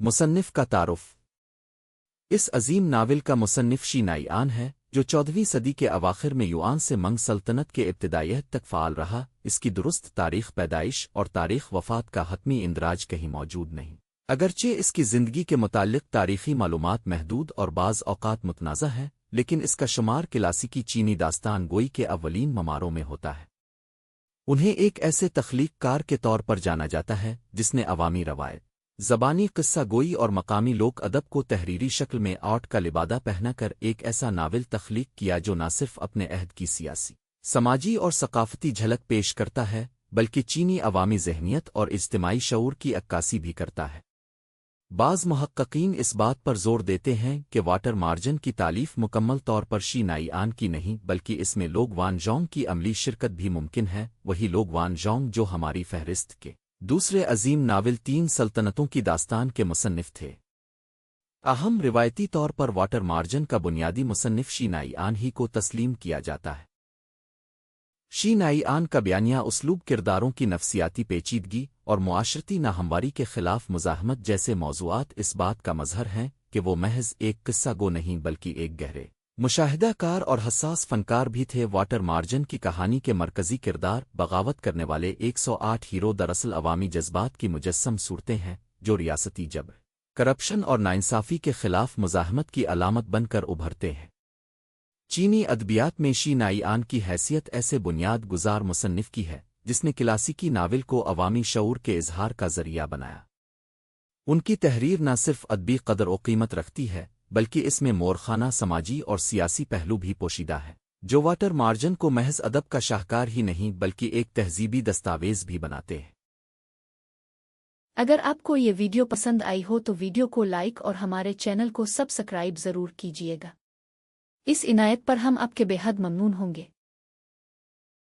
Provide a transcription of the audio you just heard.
مصنف کا تعارف۔ اس عظیم ناول کا مصنف شی نائیان ہے، جو 14ویں صدی کے اواخر میں یوان سے منگ سلطنت کے ابتدائیت تک فعال رہا۔ اس کی درست تاریخ پیدائش اور تاریخ وفات کا حتمی اندراج کہیں موجود نہیں، اگرچہ اس کی زندگی کے متعلق تاریخی معلومات محدود اور بعض اوقات متنازع ہیں، لیکن اس کا شمار کلاسیکی چینی داستان گوئی کے اولین مماروں میں ہوتا ہے۔ انہیں ایک ایسے تخلیق کار کے طور پر جانا جاتا ہے جس نے عوامی روایت، زبانی قصہ گوئی اور مقامی لوک ادب کو تحریری شکل میں آرٹ کا لبادہ پہنا کر ایک ایسا ناول تخلیق کیا جو نہ صرف اپنے عہد کی سیاسی، سماجی اور ثقافتی جھلک پیش کرتا ہے، بلکہ چینی عوامی ذہنیت اور اجتماعی شعور کی عکاسی بھی کرتا ہے۔ بعض محققین اس بات پر زور دیتے ہیں کہ واٹر مارجن کی تالیف مکمل طور پر شی نائیان کی نہیں، بلکہ اس میں لوگ وان جونگ کی عملی شرکت بھی ممکن ہے، وہی لوگ وان جونگ جو ہماری فہرست کے دوسرے عظیم ناول 3 سلطنتوں کی داستان کے مصنف تھے۔ اہم روایتی طور پر واٹر مارجن کا بنیادی مصنف شی نائیان ہی کو تسلیم کیا جاتا ہے۔ شی نائیان کا بیانیہ اسلوب کرداروں کی نفسیاتی پیچیدگی اور معاشرتی ناہمواری کے خلاف مزاحمت جیسے موضوعات اس بات کا مظہر ہیں کہ وہ محض ایک قصہ گو نہیں بلکہ ایک گہرے مشاہدہ کار اور حساس فنکار بھی تھے۔ واٹر مارجن کی کہانی کے مرکزی کردار بغاوت کرنے والے 108 ہیرو دراصل عوامی جذبات کی مجسم صورتیں ہیں جو ریاستی جبر، کرپشن اور ناانصافی کے خلاف مزاحمت کی علامت بن کر ابھرتے ہیں۔ چینی ادبیات میں شی نائیان کی حیثیت ایسے بنیاد گزار مصنف کی ہے جس نے کلاسیکی ناول کو عوامی شعور کے اظہار کا ذریعہ بنایا۔ ان کی تحریر نہ صرف ادبی قدر و قیمت رکھتی ہے بلکہ اس میں مورخانہ سماجی اور سیاسی پہلو بھی پوشیدہ ہے، جو واٹر مارجن کو محض ادب کا شاہکار ہی نہیں بلکہ ایک تہذیبی دستاویز بھی بناتے ہیں۔ اگر آپ کو یہ ویڈیو پسند آئی ہو تو ویڈیو کو لائک اور ہمارے چینل کو سبسکرائب ضرور کیجیے گا۔ اس عنایت پر ہم آپ کے بے حد ممنون ہوں گے۔